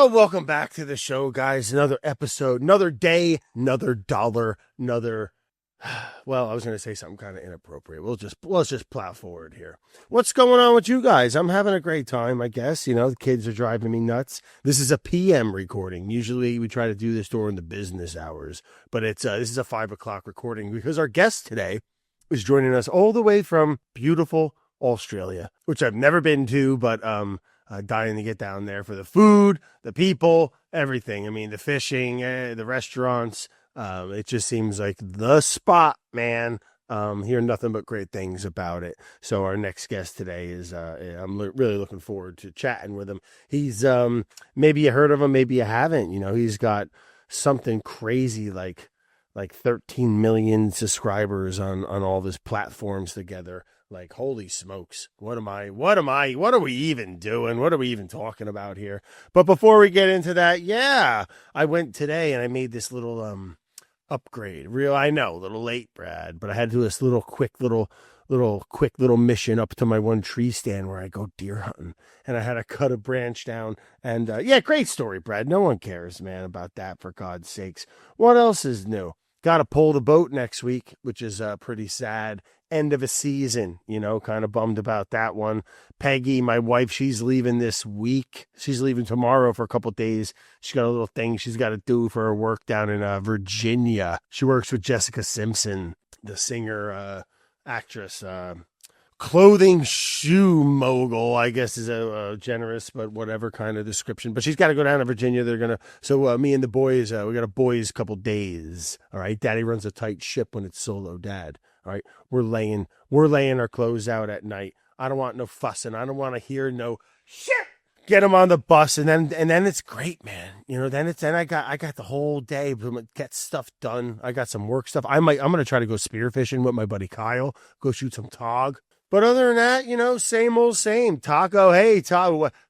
Oh, welcome back to the show, guys. Another episode, another day, another dollar, another. Well, I was going to say something kind of inappropriate. Let's just plow forward here. What's going on with you guys? I'm having a great time, I guess. You know, the kids are driving me nuts. This is a PM recording. Usually we try to do this during the business hours, but this is a 5:00 recording because our guest today is joining us all the way from beautiful Australia, which I've never been to, but dying to get down there for the food, the people, everything. I mean, the fishing, the restaurants. It just seems like the spot, man. Hear nothing but great things about it. So our next guest today is, I'm really looking forward to chatting with him. He's, maybe you heard of him, maybe you haven't. You know, he's got something crazy like 13 million subscribers on all of his platforms together. Like, holy smokes, what are we even doing? What are we even talking about here? But before we get into that, yeah, I went today and I made this little upgrade. I know, a little late, Brad, but I had to do this quick little mission up to my one tree stand where I go deer hunting. And I had to cut a branch down. And yeah, great story, Brad. No one cares, man, about that, for God's sakes. What else is new? Got to pull the boat next week, which is pretty sad. End of a season, you know, kind of bummed about that one. Peggy, my wife, she's leaving this week. She's leaving tomorrow for a couple of days. She's got a little thing she's got to do for her work down in Virginia. She works with Jessica Simpson, the singer, actress, clothing shoe mogul, I guess is a generous, but whatever kind of description. But she's got to go down to Virginia. So me and the boys, we got a boys couple days. All right. Daddy runs a tight ship when it's solo dad. All right. We're laying our clothes out at night. I don't want no fussing. I don't want to hear no shit. Get them on the bus. And then it's great, man. You know, then I got the whole day to get stuff done. I got some work stuff. I'm going to try to go spearfishing with my buddy Kyle, go shoot some tog. But other than that, you know, same old same. Taco, hey,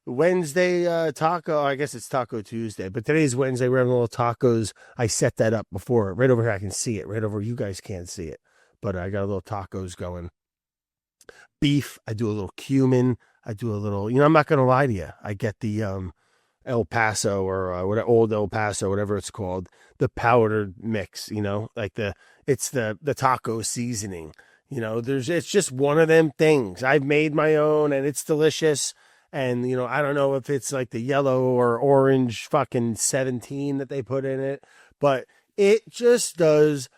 Wednesday taco. I guess it's Taco Tuesday, but today's Wednesday. We're having little tacos. I set that up before. Right over here, I can see it. Right over, you guys can't see it. But I got a little tacos going. Beef, I do a little cumin. I do a little, you know, I'm not going to lie to you. I get the El Paso or old El Paso, whatever it's called, the powdered mix, you know, like it's the taco seasoning. You know, it's just one of them things. I've made my own and it's delicious. And, you know, I don't know if it's like the yellow or orange fucking 17 that they put in it, but it just does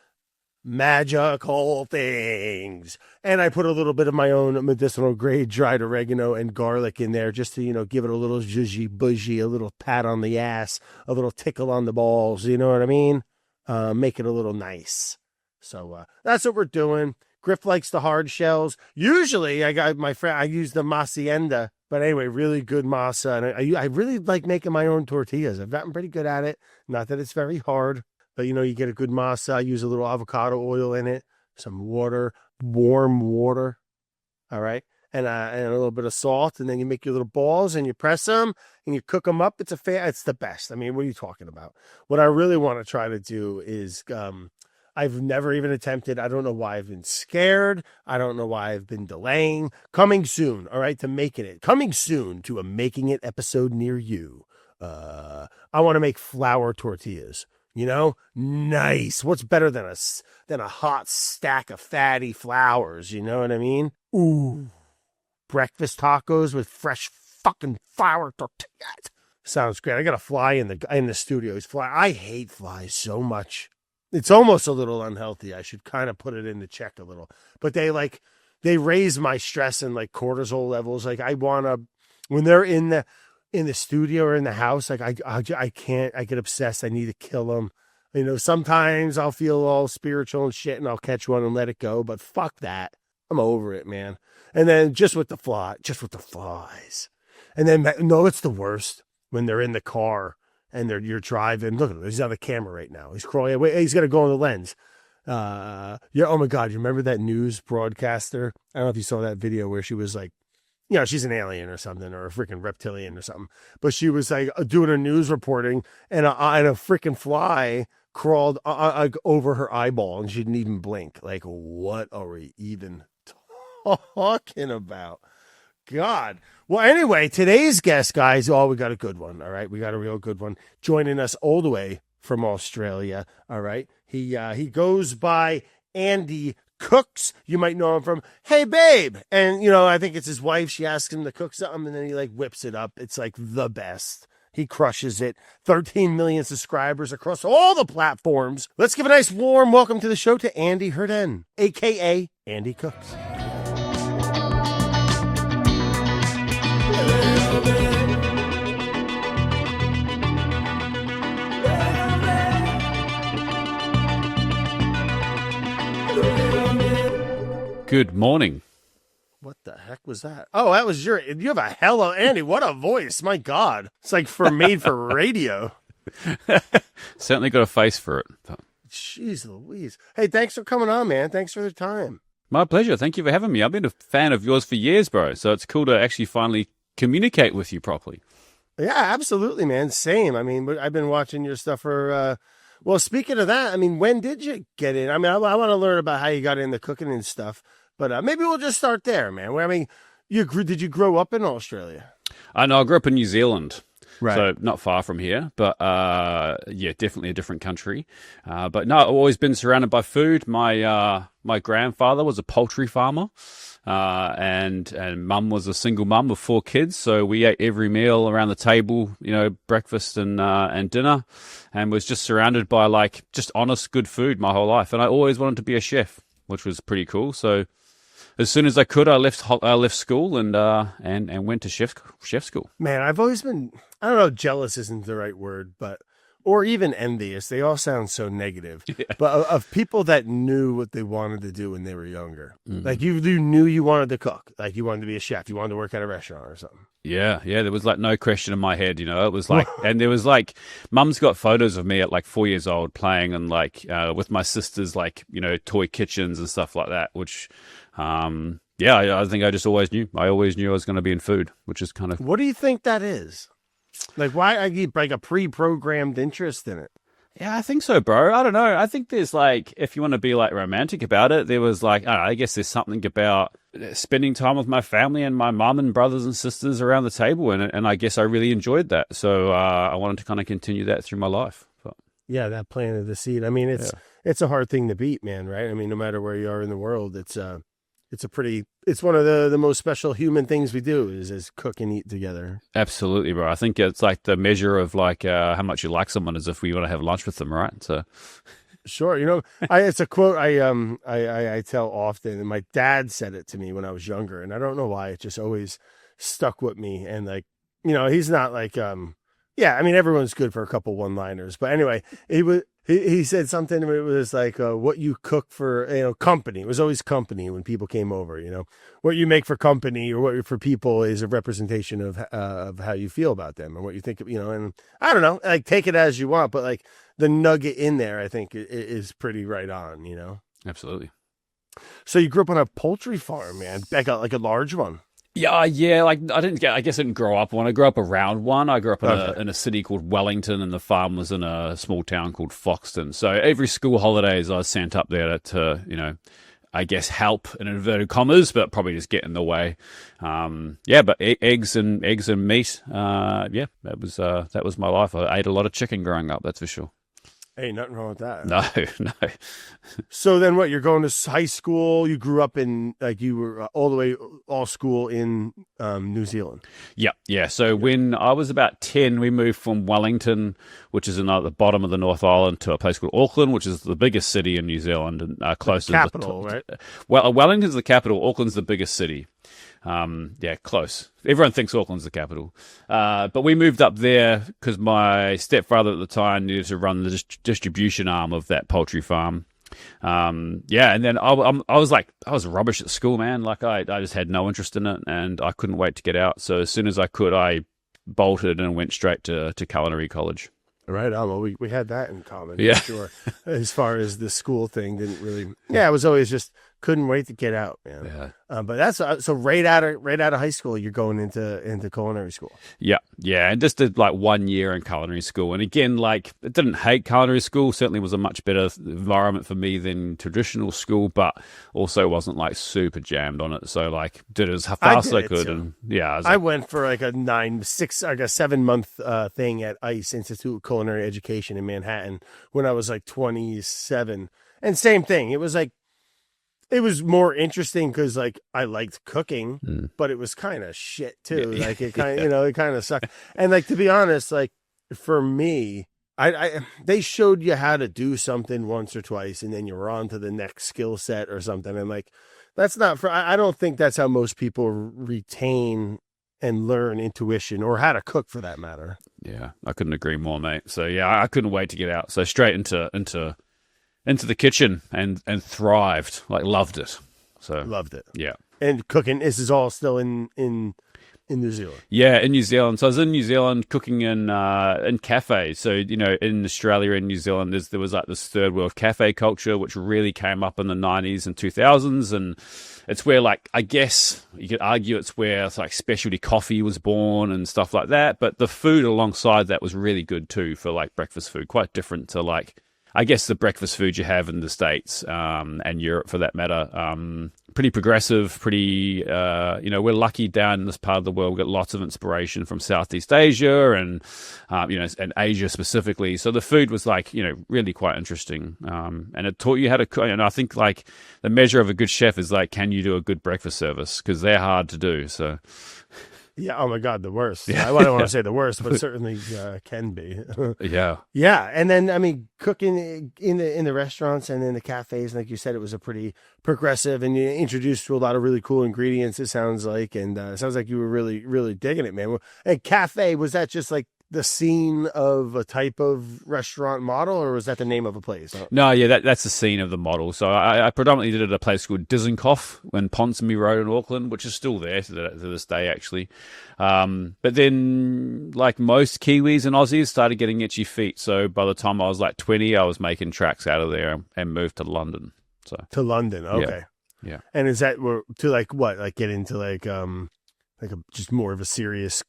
magical things. And I put a little bit of my own medicinal grade dried oregano and garlic in there just to, you know, give it a little zhuzhy bougie, a little pat on the ass, a little tickle on the balls. You know what I mean? Make it a little nice. So that's what we're doing. Griff likes the hard shells. Usually I got my friend, I use the Macienda, but anyway, really good masa. And I really like making my own tortillas. I've gotten pretty good at it. Not that it's very hard, but you know, you get a good masa. I use a little avocado oil in it, some water, warm water. All right. And a little bit of salt. And then you make your little balls and you press them and you cook them up. It's the best. I mean, what are you talking about? What I really want to try to do is, I've never even attempted. I don't know why I've been scared. I don't know why I've been delaying. Coming soon, all right, to making it. Coming soon to a Making It episode near you. I want to make flour tortillas. You know, nice. What's better than a hot stack of fatty flours? You know what I mean? Ooh, breakfast tacos with fresh fucking flour tortillas. Sounds great. I got a fly in the studio. I hate flies so much. It's almost a little unhealthy. I should kind of put it into check a little. But they raise my stress and like cortisol levels. Like when they're in the studio or in the house, like I can't, I get obsessed. I need to kill them. You know, sometimes I'll feel all spiritual and shit and I'll catch one and let it go. But fuck that. I'm over it, man. And then just with the flies. And then, no, it's the worst when they're in the car. And you're driving. Look at him. He's on the camera right now. He's crawling. Wait, he's going to go on the lens. Yeah. Oh my God. You remember that news broadcaster? I don't know if you saw that video where she was like, you know, she's an alien or something, or a freaking reptilian or something. But she was like doing her news reporting, and a freaking fly crawled over her eyeball, and she didn't even blink. Like, what are we even talking about? God. Well, anyway, today's guest, guys, we got a good one. All right. We got a real good one joining us all the way from Australia. All right. He goes by Andy Cooks. You might know him from Hey Babe. And, I think it's his wife. She asks him to cook something and then he whips it up. It's the best. He crushes it. 13 million subscribers across all the platforms. Let's give a nice warm welcome to the show to Andy Herden, a.k.a. Andy Cooks. Good morning. What the heck was that? Oh, that was you have a hello, Andy. What a voice. My God. It's made for radio. Certainly got a face for it. Jeez Louise. Hey, thanks for coming on, man. Thanks for the time. My pleasure. Thank you for having me. I've been a fan of yours for years, bro. So it's cool to actually finally communicate with you properly. Yeah, absolutely, man. Same. I mean, I've been watching your stuff for, well, speaking of that, I mean, when did you get in? I mean, I want to learn about how you got into cooking and stuff. But maybe we'll just start there, man. I mean, did you grow up in Australia? No, I grew up in New Zealand, right? So not far from here, but yeah, definitely a different country. But no, I've always been surrounded by food. My grandfather was a poultry farmer, and mum was a single mum of 4 kids. So we ate every meal around the table, breakfast and dinner, and was just surrounded by just honest, good food my whole life. And I always wanted to be a chef, which was pretty cool. So as soon as I could, I left school and went to chef school. Man, I've always been, I don't know, jealous isn't the right word, or even envious. They all sound so negative. Yeah. But of people that knew what they wanted to do when they were younger. Mm-hmm. You knew you wanted to cook. You wanted to be a chef. You wanted to work at a restaurant or something. Yeah. There was no question in my head, It was and there was mum's got photos of me at 4 years old playing and with my sisters, toy kitchens and stuff like that, which, I think I just always knew. I always knew I was going to be in food, which is kind of. What do you think that is? Why I get a pre-programmed interest in it? Yeah, I think so, bro. I don't know. I think there's if you want to be romantic about it, there was I don't know, I guess there's something about spending time with my family and my mum and brothers and sisters around the table, and I guess I really enjoyed that. So I wanted to kind of continue that through my life. But. Yeah, that planted the seed. I mean, it's a hard thing to beat, man. Right? I mean, no matter where you are in the world, it's one of the most special human things we do is cook and eat together. Absolutely, bro. I think it's the measure of how much you like someone is if we want to have lunch with them, right? So, sure. It's a quote I tell often, and my dad said it to me when I was younger, and I don't know why. It just always stuck with me. And he's not yeah. I mean, everyone's good for a couple one-liners, but anyway, He said something, it was what you cook for, company. It was always company when people came over, what you make for company or what for people is a representation of how you feel about them and what you think of, and I don't know, take it as you want, but the nugget in there, I think is pretty right on, Absolutely. So you grew up on a poultry farm, man, a large one. Yeah. I guess I didn't grow up one. I grew up around one. I grew up in a city called Wellington, and the farm was in a small town called Foxton. So every school holidays I was sent up there to I guess help in inverted commas, but probably just get in the way. But eggs and meat. That was my life. I ate a lot of chicken growing up. That's for sure. Hey, nothing wrong with that. No. So then what, you're going to high school, you grew up in, you were all school in New Zealand? Yeah. So when I was about 10, we moved from Wellington, which is at the bottom of the North Island, to a place called Auckland, which is the biggest city in New Zealand and close to the capital, right? Well, Wellington's the capital. Auckland's the biggest city. Close. Everyone thinks Auckland's the capital. But we moved up there because my stepfather at the time needed to run the distribution arm of that poultry farm. And then I was rubbish at school, man. I just had no interest in it and I couldn't wait to get out. So as soon as I could, I bolted and went straight to culinary college. Right on. Well, we had that in common. Yeah. For sure. As far as the school thing, didn't really. Yeah, it was always just Couldn't wait to get out, man. Yeah. But that's so right out of high school, you're going into culinary school. Yeah, and just did like 1 year in culinary school. And again, like, I didn't hate culinary school. Certainly was a much better environment for me than traditional school, but also wasn't like super jammed on it. So like, did it as fast as I could. Too. And yeah, I went for like a 7-month thing at ICE, Institute of Culinary Education in Manhattan, when I was like 27. And same thing. It was like, it was more interesting because like I liked cooking, but it was kind of shit too. Yeah. Like it kind of, it kind of sucked. And like, to be honest, like for me, they showed you how to do something once or twice, and then you were on to the next skill set or something. And like, that's not for, I don't think that's how most people retain and learn intuition, or how to cook for that matter. Yeah, I couldn't agree more, mate. So yeah, I couldn't wait to get out. So straight into the kitchen and thrived, like loved it. So Loved it. Yeah. And cooking, this is all still in New Zealand. Yeah, in New Zealand. So I was in New Zealand cooking in cafes. So, in Australia and New Zealand, there was like this third world cafe culture, which really came up in the 90s and 2000s. And it's where, like, I guess you could argue it's where like specialty coffee was born and stuff like that. But the food alongside that was really good too, for like breakfast food, quite different to like, I guess, the breakfast food you have in the States and Europe for that matter. Pretty progressive, pretty, we're lucky down in this part of the world. We get lots of inspiration from Southeast Asia and, and Asia specifically. So the food was like, really quite interesting. And it taught you how to cook. And I think like the measure of a good chef is like, can you do a good breakfast service? Because they're hard to do. So. Yeah. Oh my God, the worst. I don't want to say the worst, but certainly can be. Yeah. Yeah. And then, I mean, cooking in the restaurants and in the cafes, like you said, it was a pretty progressive, and you introduced to a lot of really cool ingredients, it sounds like. And it sounds like you were really, really digging it, man. And cafe, was that just like the scene of a type of restaurant model, or was that the name of a place? No, yeah, that's the scene of the model. So I predominantly did it at a place called Dizenkoff in Ponsonby Road in Auckland, which is still there to this day, actually. But then, like most Kiwis and Aussies, started getting itchy feet. So by the time I was like 20, I was making tracks out of there and moved to London. So to London, okay, yeah. And is that to like what, like get into like just more of a serious?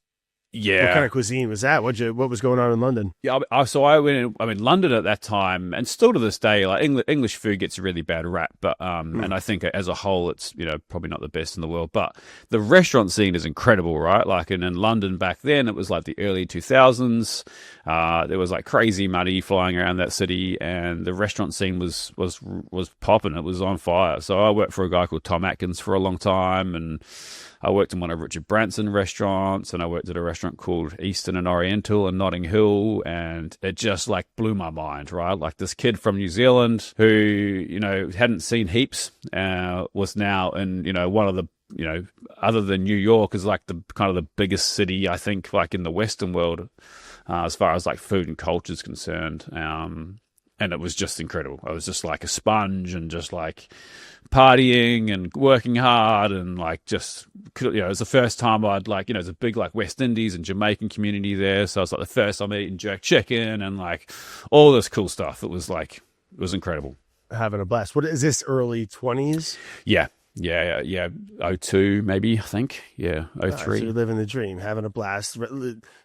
Yeah. What kind of cuisine was that? What was going on in London? Yeah, so I went. I mean, London at that time, and still to this day, like English food gets a really bad rap. But and I think as a whole, it's probably not the best in the world. But the restaurant scene is incredible, right? Like in London back then, it was like the early 2000s. There was like crazy money flying around that city, and the restaurant scene was popping. It was on fire. So I worked for a guy called Tom Atkins for a long time, and I worked in one of Richard Branson restaurants, and I worked at a restaurant called Eastern and Oriental in Notting Hill, and it just like blew my mind, right? Like this kid from New Zealand who, hadn't seen heaps, was now in, one of the, other than New York, is like the kind of the biggest city, I think, like in the Western world, as far as like food and culture is concerned. And it was just incredible. I was just like a sponge and just like partying and working hard, and like just, it was the first time I'd like, there's a big like West Indies and Jamaican community there. So it was like the first time eating jerk chicken and like all this cool stuff. It was incredible. Having a blast. What is this, early 20s? Yeah. 02 maybe, I think. Yeah, 03. So you're living the dream, having a blast,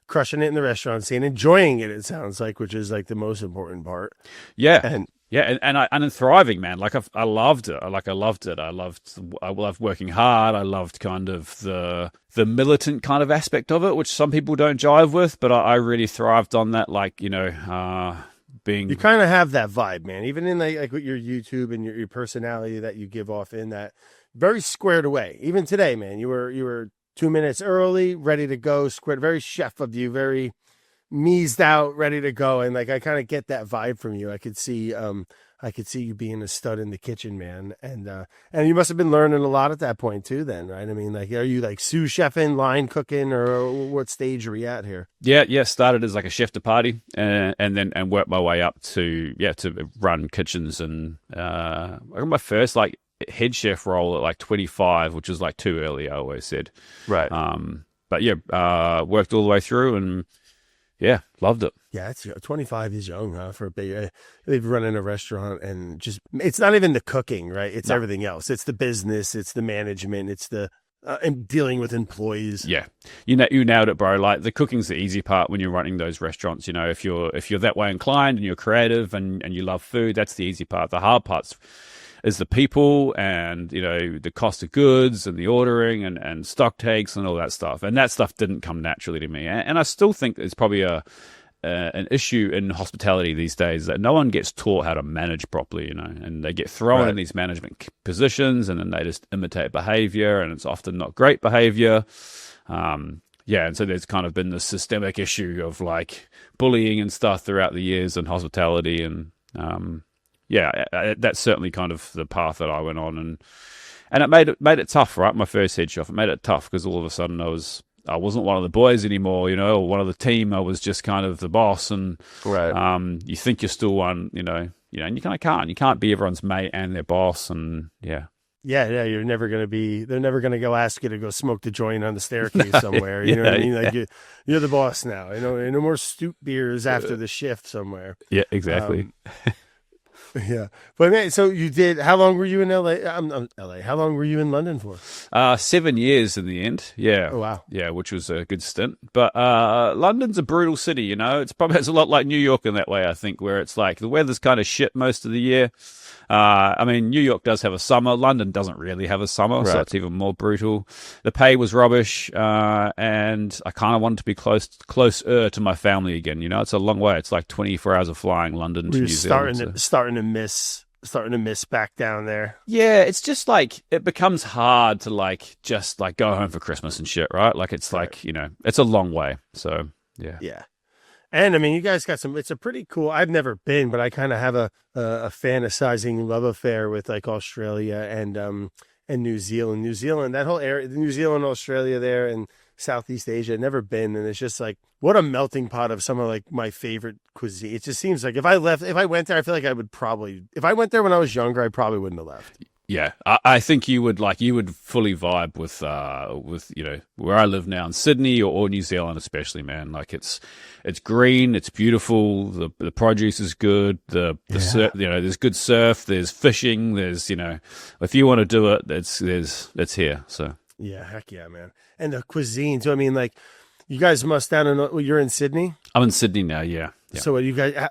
crushing it in the restaurant scene, enjoying it, it sounds like, which is like the most important part. Yeah. And thriving, man. Like I loved it. I loved it. I loved working hard. I loved kind of the militant kind of aspect of it, which some people don't jive with, but I really thrived on that. Like, you kind of have that vibe, man. Even in like with your YouTube and your personality that you give off in that, very squared away. Even today, man, you were 2 minutes early, ready to go, squared, very chef of you, very meased out, ready to go. And like, I kind of get that vibe from you. I could see you being a stud in the kitchen, man. And you must have been learning a lot at that point too, then, right? I mean, like, are you like sous chefing, line cooking, or what stage are we at here? Yeah. Started as like a chef de partie, and then worked my way up to run kitchens. And I got my first like head chef role at like 25, which was like too early, I always said. Right. But yeah, worked all the way through, and yeah, loved it. Yeah, it's 25 is young, huh? For a big, they've run in a restaurant and just, it's not even the cooking, right? It's No. everything else. It's the business, it's the management, it's the and dealing with employees. Yeah, you nailed it, bro. Like the cooking's the easy part when you're running those restaurants. You know, if you're that way inclined and you're creative and you love food, that's the easy part. The hard part's is the people and, you know, the cost of goods and the ordering and stock takes and all that stuff. And that stuff didn't come naturally to me. And I still think it's probably an issue in hospitality these days that no one gets taught how to manage properly, you know, and they get thrown in these management positions and then they just imitate behavior, and it's often not great behavior. Yeah, and so there's kind of been this systemic issue of like bullying and stuff throughout the years in hospitality, and yeah, that's certainly kind of the path that I went on, and it made it tough, right? My first head chef, it made it tough because all of a sudden I wasn't one of the boys anymore, you know, or one of the team. I was just kind of the boss, and you think you're still one, you know, and you kind of can't. You can't be everyone's mate and their boss, and yeah. Yeah, you're never going to be, they're never going to go ask you to go smoke the joint on the staircase somewhere. You know what I mean? Like you're the boss now, you know, no more stoop beers after the shift somewhere. Yeah, exactly. Yeah. But man, so you did, how long were you in LA? LA. How long were you in London for? 7 years in the end. Yeah. Oh, wow. Yeah, which was a good stint. But London's a brutal city, you know. It's a lot like New York in that way, I think, where it's like the weather's kind of shit most of the year. I mean, New York does have a summer. London doesn't really have a summer, so it's even more brutal. The pay was rubbish, and I kind of wanted to be closer to my family again. You know, it's a long way. It's like 24 hours of flying London to New Zealand. Starting to miss back down there. Yeah, it's just like it becomes hard to like just like go home for Christmas and shit, right? Like it's like, you know, it's a long way. So yeah. Yeah. And I mean, you guys got it's a pretty cool, I've never been, but I kind of have a fantasizing love affair with like Australia and New Zealand. New Zealand, that whole area, New Zealand, Australia there, and Southeast Asia, never been. And it's just like, what a melting pot of some of like my favorite cuisine. It just seems like if I went there, I feel like I would probably, if I went there when I was younger, I probably wouldn't have left. Yeah, I think you would fully vibe with you know where I live now in Sydney or New Zealand especially, man. Like it's green, it's beautiful, the produce is good, you know, there's good surf, there's fishing, there's, you know, if you want to do it, it's here. So yeah, heck yeah, man. And the cuisine. So I mean, like you guys must you're in Sydney. I'm in Sydney now. Yeah. So what you guys?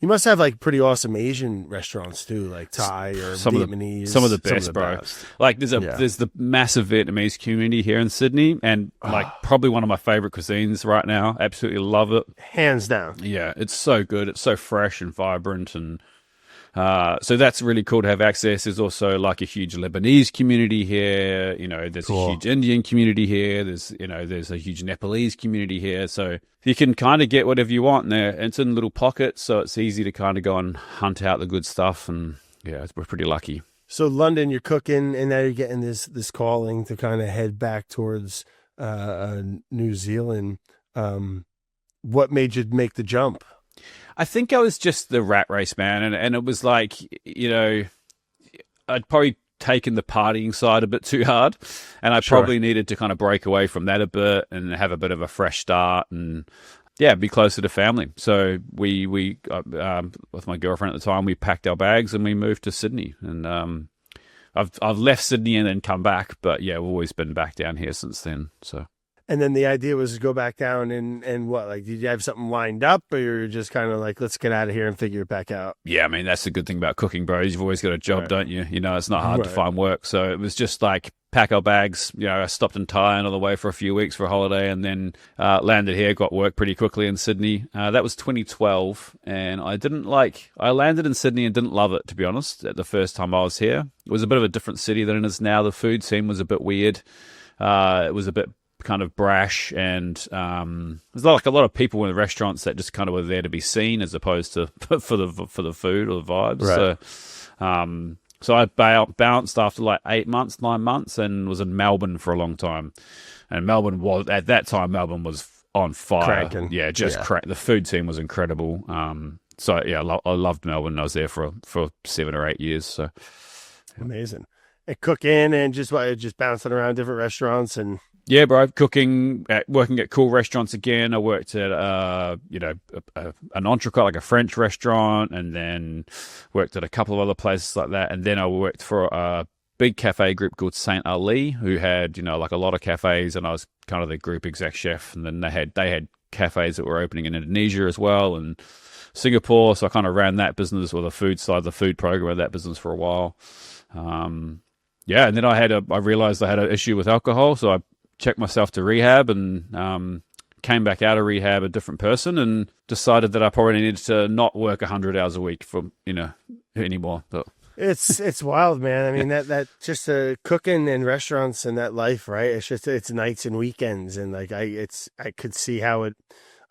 You must have like pretty awesome Asian restaurants too, like Thai or Vietnamese. Some of the best, bro. Like there's the massive Vietnamese community here in Sydney, and like probably one of my favorite cuisines right now. Absolutely love it, hands down. Yeah, it's so good. It's so fresh and vibrant, and so that's really cool to have access. There's also like a huge Lebanese community here. You know, there's a huge Indian community here. There's a huge Nepalese community here. So you can kind of get whatever you want there. It's in little pockets, so it's easy to kind of go and hunt out the good stuff. And yeah, we're pretty lucky. So London, you're cooking, and now you're getting this calling to kind of head back towards New Zealand. What made you make the jump? I think I was just the rat race, man. And it was like, you know, I'd probably taken the partying side a bit too hard, and I probably needed to kind of break away from that a bit and have a bit of a fresh start and, yeah, be closer to family. So we with my girlfriend at the time, we packed our bags and we moved to Sydney. And I've left Sydney and then come back, but yeah, we've always been back down here since then. So. And then the idea was to go back down and what? Like, did you have something lined up, or you're just kind of like, let's get out of here and figure it back out? Yeah, I mean, that's the good thing about cooking, bro. You've always got a job, don't you? You know, it's not hard to find work. So it was just like pack our bags. You know, I stopped in Thailand on the way for a few weeks for a holiday, and then landed here, got work pretty quickly in Sydney. That was 2012, and I landed in Sydney and didn't love it, to be honest, the first time I was here. It was a bit of a different city than it is now. The food scene was a bit weird. It was a bit kind of brash, and there's like a lot of people in the restaurants that just kind of were there to be seen as opposed to for the food or the vibes. Right. So I bounced after like 9 months, and was in Melbourne for a long time. And Melbourne was on fire. Cranking. Yeah, the food scene was incredible. So yeah, I loved Melbourne. I was there for 7 or 8 years. So amazing. And cooking and just bouncing around different restaurants and. Yeah, bro. Working at cool restaurants again. I worked at, an entrepot, like a French restaurant, and then worked at a couple of other places like that. And then I worked for a big cafe group called Saint Ali, who had, like a lot of cafes, and I was kind of the group exec chef. And then they had cafes that were opening in Indonesia as well, and Singapore. So I kind of ran that business, or the food side, the food program of that business for a while. Yeah, and then I realized I had an issue with alcohol, so I checked myself to rehab and came back out of rehab a different person, and decided that I probably needed to not work 100 hours a week for anymore. So. It's wild, man. I mean that just cooking in restaurants and that life, right? It's nights and weekends, and like I could see how it.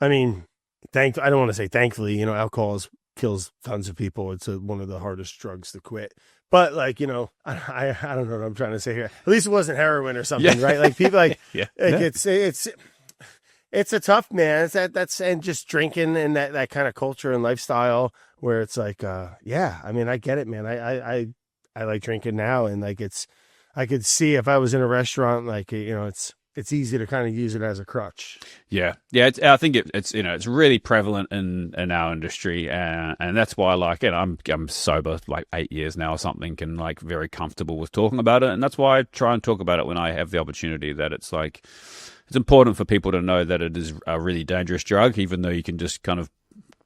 I mean, I don't want to say thankfully, alcohol kills tons of people. It's one of the hardest drugs to quit. But like, I don't know what I'm trying to say here. At least it wasn't heroin or something, right? Like people it's a tough, man. It's that's and just drinking and that kind of culture and lifestyle where it's like, I mean, I get it, man. I like drinking now, and like I could see if I was in a restaurant, like it's easy to kind of use it as a crutch. Yeah. I think it's really prevalent in our industry, and that's why I'm sober like 8 years now or something, and like very comfortable with talking about it, and that's why I try and talk about it when I have the opportunity. That it's like it's important for people to know that it is a really dangerous drug, even though you can just kind of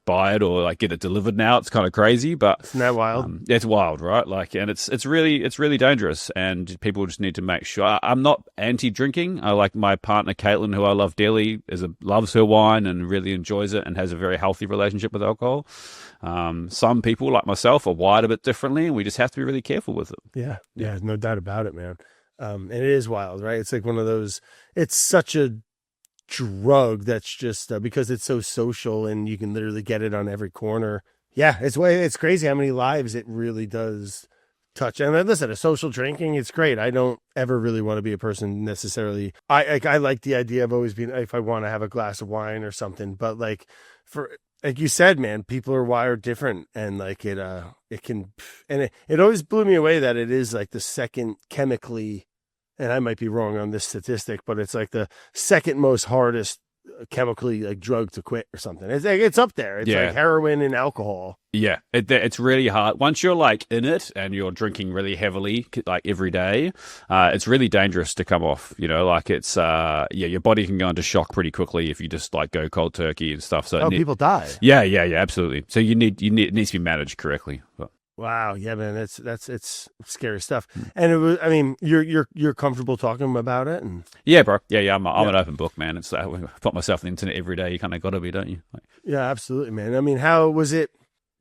buy it or like get it delivered now. It's kind of crazy, but isn't that wild? It's wild, right? Like, and it's really dangerous, and people just need to make sure. I'm not anti-drinking. I like my partner Caitlin, who I love dearly, loves her wine and really enjoys it, and has a very healthy relationship with alcohol. Some people like myself are wired a bit differently, and we just have to be really careful with it. Yeah, no doubt about it, man. And it is wild, right? It's like one of those. It's such a drug that's just because it's so social, and you can literally get it on every corner. Yeah, it's crazy how many lives it really does touch. And listen, a social drinking, it's great. I don't ever really want to be a person necessarily. I like the idea of always being, if I want to have a glass of wine or something, but like you said, man, people are wired different, and like it can, and it always blew me away that it is like the second chemically. And I might be wrong on this statistic, but it's like the second most hardest chemically like drug to quit or something. It's up there. It's like heroin and alcohol. Yeah, it's really hard. Once you're like in it and you're drinking really heavily, like every day, it's really dangerous to come off. Like it's your body can go into shock pretty quickly if you just like go cold turkey and stuff. So people die. Yeah, absolutely. So it needs to be managed correctly. But. Wow, yeah, man, it's scary stuff. And it was, I mean, you're comfortable talking about it, and yeah, bro, yeah, I'm an open book, man. It's I put myself on the internet every day. You kind of got to be, don't you? Yeah, absolutely, man. I mean, how was it?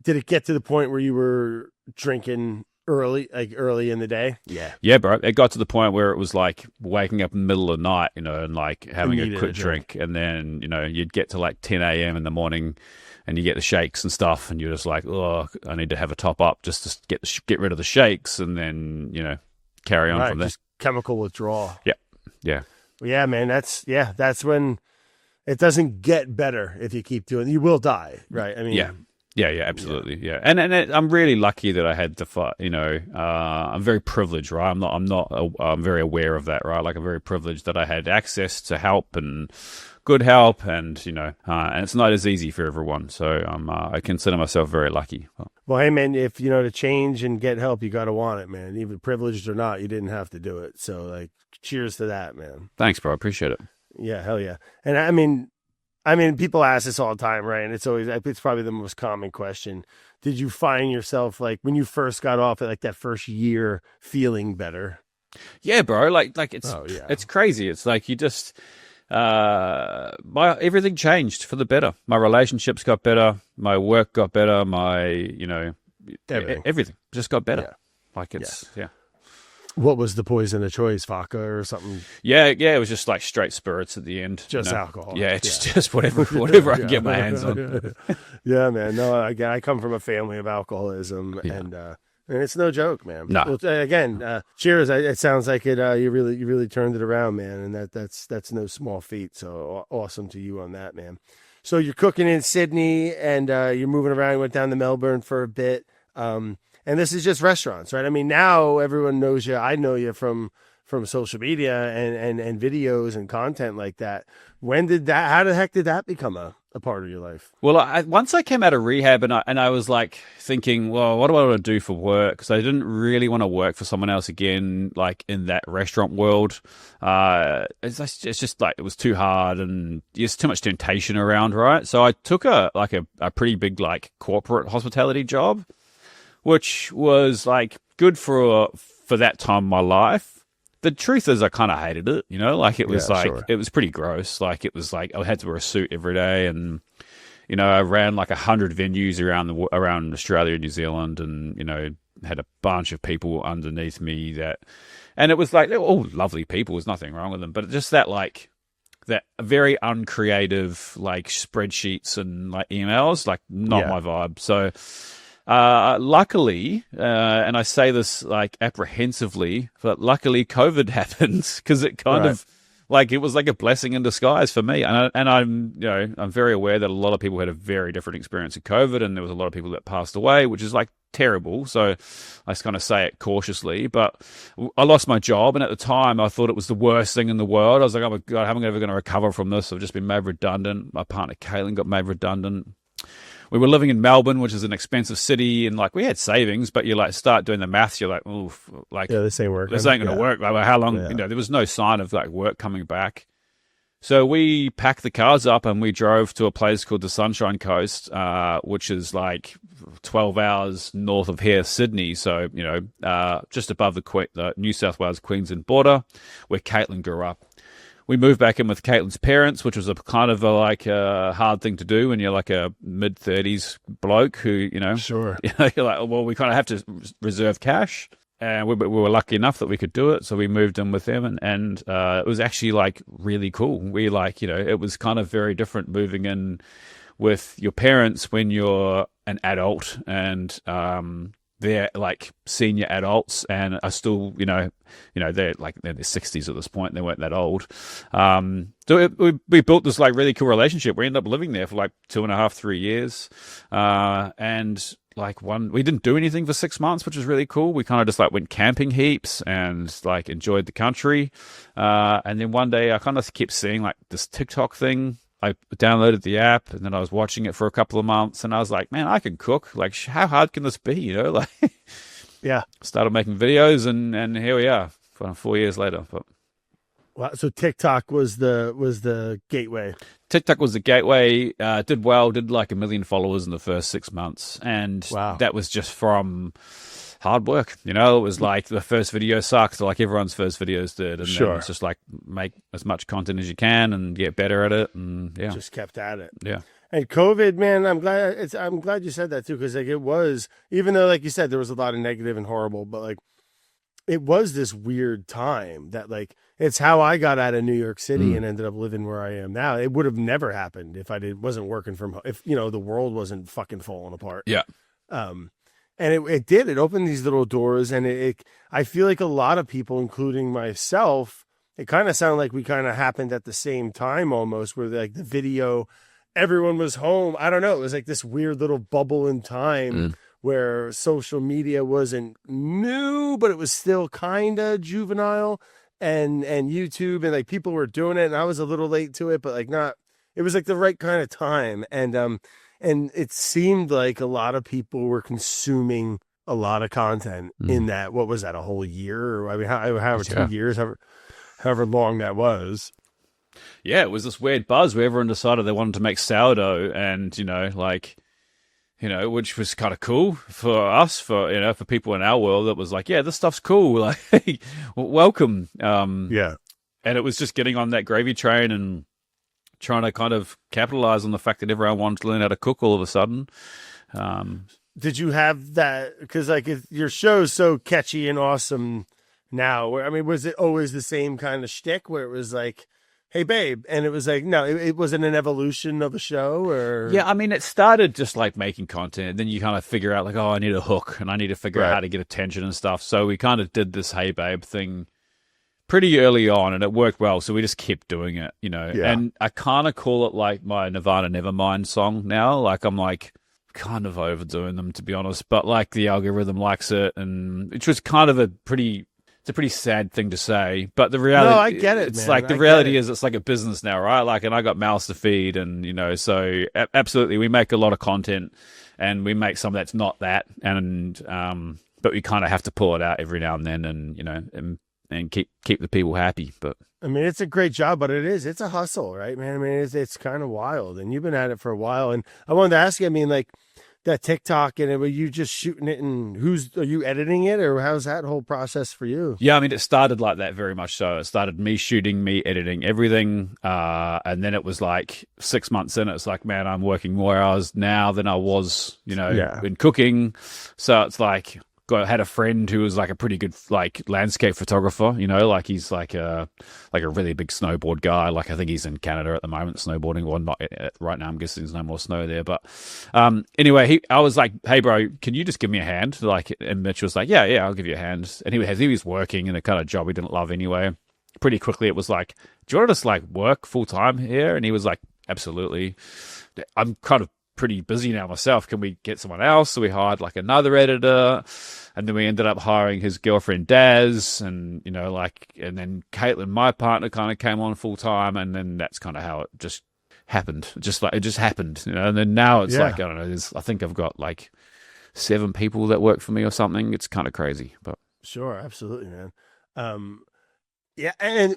Did it get to the point where you were drinking early in the day? Yeah, bro. It got to the point where it was like waking up in the middle of the night, and like having a quick drink, and then you'd get to like 10 a.m. in the morning. And you get the shakes and stuff, and you're just like, oh, I need to have a top up just to get rid of the shakes, and then carry on from there. Just chemical withdrawal. Yeah. Well, yeah, man. That's when it doesn't get better if you keep doing it. You will die, right? I mean, yeah, absolutely, yeah. And I'm really lucky that I had the fight. I'm very privileged, right? I'm very aware of that, right? Like I'm very privileged that I had access to help and good help, and and it's not as easy for everyone. So I consider myself very lucky. Well, hey, man, if to change and get help, you got to want it, man. Even privileged or not, you didn't have to do it. So, like, cheers to that, man. Thanks, bro. I appreciate it. Yeah, hell yeah. And I mean, people ask this all the time, right? And it's probably the most common question. Did you find yourself like when you first got off at like that first year feeling better? Yeah, bro. Like it's crazy. It's like you just. Everything changed for the better. My relationships got better. My work got better. My, everything just got better. Yeah. Like it's, What was the poison of choice? Vodka or something? Yeah. It was just like straight spirits at the end. Just alcohol. Yeah, just whatever I can get my hands on. Yeah, man. No, again, I come from a family of alcoholism, and it's no joke, man. No. Well, again, cheers. It sounds like it. You really turned it around, man, and that's no small feat. So awesome to you on that, man. So you're cooking in Sydney, and you're moving around. You went down to Melbourne for a bit, and this is just restaurants, right? I mean, now everyone knows you. I know you from from social media and videos and content like that. How the heck did that become a part of your life? Well, once I came out of rehab and I was like thinking, well, what do I want to do for work? Because I didn't really want to work for someone else again, like in that restaurant world. It's just like it was too hard and there's too much temptation around, right? So I took a pretty big like corporate hospitality job, which was like good for that time of my life. The truth is I kind of hated it, like it was It was pretty gross. Like it was like I had to wear a suit every day and, I ran like 100 venues around Australia and New Zealand and, had a bunch of people underneath me and it was like, they were all lovely people. There's nothing wrong with them, but just that very uncreative, like spreadsheets and like emails, like not my vibe. So, luckily, and I say this like apprehensively, but luckily COVID happened because it kind of like it was like a blessing in disguise for me. And I'm very aware that a lot of people had a very different experience of COVID, and there was a lot of people that passed away, which is like terrible. So I just kind of say it cautiously, but I lost my job, and at the time I thought it was the worst thing in the world. I was like, oh my God, how am I ever going to recover from this? I've just been made redundant. My partner Carolyn got made redundant. We were living in Melbourne, which is an expensive city, and like we had savings, but you like start doing the maths, you're like, oof, like this ain't working. This ain't going to work. Like, how long? There was no sign of like work coming back. So we packed the cars up and we drove to a place called the Sunshine Coast, which is like 12 hours north of here, Sydney. So just above the New South Wales Queensland border, where Caitlin grew up. We moved back in with Caitlin's parents, which was a kind of a hard thing to do when you're like a mid-30s bloke who, Sure. you're like, well, we kind of have to reserve cash. And we were lucky enough that we could do it. So we moved in with them and it was actually like really cool. We it was kind of very different moving in with your parents when you're an adult and, they're like senior adults and are still, they're like they're in their 60s at this point. They weren't that old. So we built this like really cool relationship. We ended up living there for like 2.5, 3 years. And like we didn't do anything for 6 months, which was really cool. We kind of just like went camping heaps and like enjoyed the country. And then one day I kind of kept seeing like this TikTok thing. I downloaded the app and then I was watching it for a couple of months and I was like, man, I can cook. Like, how hard can this be? Like, yeah. Started making videos and here we are 4 years later. But wow, so TikTok was the gateway. TikTok was the gateway. Did well. Did like 1 million followers in the first 6 months, and that was just from hard work. It was like the first video sucked, like everyone's first videos did, and then it's just like make as much content as you can and get better at it, and just kept at it. Yeah. And COVID, man, I'm glad you said that too, because like it was, even though like you said there was a lot of negative and horrible, but like it was this weird time that like it's how I got out of New York City and ended up living where I am now. It would have never happened if wasn't working from home, if the world wasn't fucking falling apart. Yeah. And it did. It opened these little doors, and I feel like a lot of people, including myself, it kind of sounded like we kind of happened at the same time almost, where like the video, everyone was home. I don't know. It was like this weird little bubble in time where social media wasn't new, but it was still kind of juvenile, and YouTube, and like people were doing it, and I was a little late to it, but like not. It was like the right kind of time, and it seemed like a lot of people were consuming a lot of content in that. What was that, a whole year? Or I mean, however 2 years, however long that was. Yeah, it was this weird buzz where everyone decided they wanted to make sourdough, and which was kind of cool for us, for people in our world. That was like, yeah, this stuff's cool. Like, welcome. Yeah, and it was just getting on that gravy train and trying to kind of capitalize on the fact that everyone wanted to learn how to cook all of a sudden. Did you have that? Because like your show's so catchy and awesome now. I mean, was it always the same kind of shtick where it was like, hey, babe, and it was like, no, it wasn't an evolution of a show? Or yeah, I mean, it started just like making content, and then you kind of figure out like, oh, I need a hook and I need to figure out how to get attention and stuff. So we kind of did this hey, babe thing pretty early on, and it worked well, so we just kept doing it, and I kind of call it like my Nirvana Nevermind song now. Like I'm like kind of overdoing them, to be honest, but like the algorithm likes it, and which was kind of a pretty it's a pretty sad thing to say, but the No, reality, I get it, it's man. like the I get reality it. is it's like a business now, right? Like, and I got mouths to feed, and so absolutely, we make a lot of content, and we make some that's not that, and but we kind of have to pull it out every now and then, and and keep the people happy. But I mean, it's a great job, but it's a hustle, right, man? I mean, it's kind of wild, and you've been at it for a while. And I wanted to ask you, I mean, like that TikTok, and were you just shooting it, and are you editing it, or how's that whole process for you? yeah, I mean, it started like that very much so. It started me shooting, me editing everything, and then it was like 6 months in. It's like, man, I'm working more hours now than I was, Yeah. in cooking. So it's like, had a friend who was like a pretty good like landscape photographer, like he's like a really big snowboard guy. Like I think he's in Canada at the moment snowboarding. Well, not right now. I'm guessing there's no more snow there. But anyway, I was like, hey bro, can you just give me a hand? Like, and Mitch was like, yeah, I'll give you a hand. And he was working in a kind of job he didn't love anyway. Pretty quickly, it was like, do you want to just like work full time here? And he was like, absolutely. I'm kind of pretty busy now myself. Can we get someone else? So we hired like another editor, and then we ended up hiring his girlfriend Daz, and and then Caitlin, my partner, kind of came on full time, and then that's kind of how it just happened. It just happened, And then now it's like, I don't know. I think I've got like 7 people that work for me or something. It's kind of crazy, but Sure, absolutely, man. Yeah, and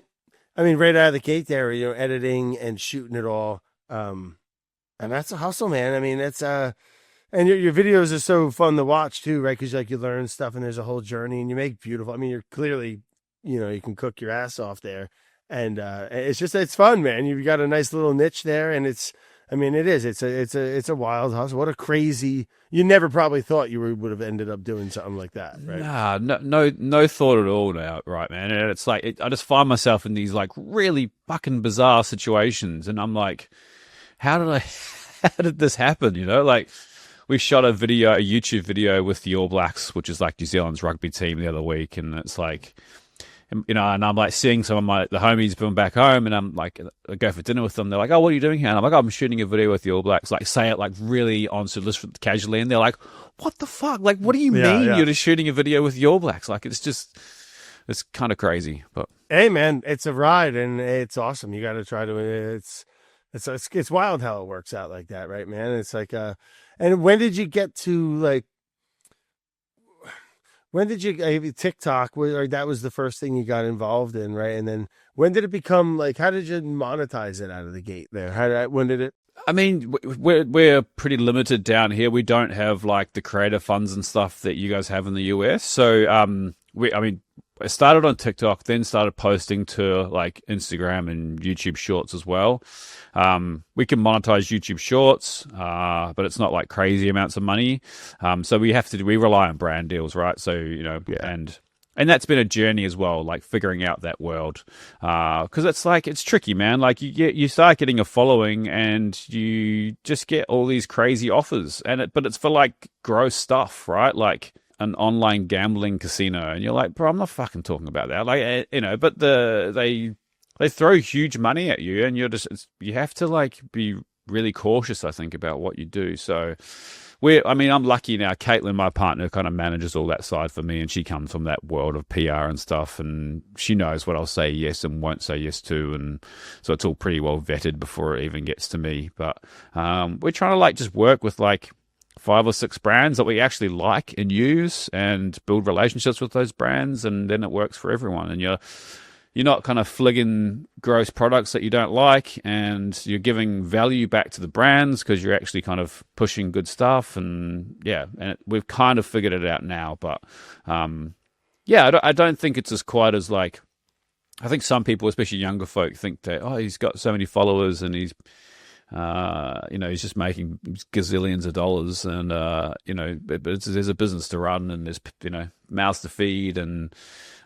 I mean, right out of the gate there, editing and shooting it all. And that's a hustle, man. I mean, that's and your videos are so fun to watch too, right? Because like you learn stuff, and there's a whole journey, and you make beautiful. I mean, you're clearly, you can cook your ass off there, and it's fun, man. You've got a nice little niche there, and it's a wild hustle. What a crazy! You never probably thought you would have ended up doing something like that, right? nah, no thought at all now, right, man? And it's like I just find myself in these like really fucking bizarre situations, and I'm like, how did this happen? Like we shot a YouTube video with the All Blacks, which is like New Zealand's rugby team, the other week, and it's like, and I'm like seeing some of the homies from back home, and I'm like, I go for dinner with them. They're like, oh, what are you doing here? And I'm like, oh, I'm shooting a video with the All Blacks. Like say it like really on casually, and they're like, what the fuck? Like, what do you mean you're just shooting a video with the All Blacks? Like it's kind of crazy, but hey, man, it's a ride, and it's awesome. You got to try to. It's wild how it works out like that, right, man? It's like, and when did you get to like? When did you TikTok? That was the first thing you got involved in, right? And then when did it become like? How did you monetize it out of the gate there? When did it? I mean, we're pretty limited down here. We don't have like the creator funds and stuff that you guys have in the US. So, I started on TikTok, then started posting to like Instagram and YouTube Shorts as well. We can monetize YouTube Shorts, but it's not like crazy amounts of money. So we rely on brand deals, right? So, and that's been a journey as well, like figuring out that world. Cause it's tricky, man. Like you start getting a following and you just get all these crazy offers but it's for like gross stuff, right? Like an online gambling casino, and you're like, bro, I'm not fucking talking about that. Like, but they throw huge money at you, and you have to like be really cautious, I think, about what you do. So I'm lucky now. Caitlin, my partner, kind of manages all that side for me, and she comes from that world of PR and stuff, and she knows what I'll say yes and won't say yes to, and so it's all pretty well vetted before it even gets to me. But we're trying to like just work with like 5 or 6 brands that we actually like and use, and build relationships with those brands, and then it works for everyone. And you're not kind of fligging gross products that you don't like, and you're giving value back to the brands because you're actually kind of pushing good stuff. And we've kind of figured it out now. But I don't think it's as quite as like, I think some people, especially younger folk, think that, oh, he's got so many followers and he's he's just making gazillions of dollars, and but there's a business to run, and there's mouths to feed, and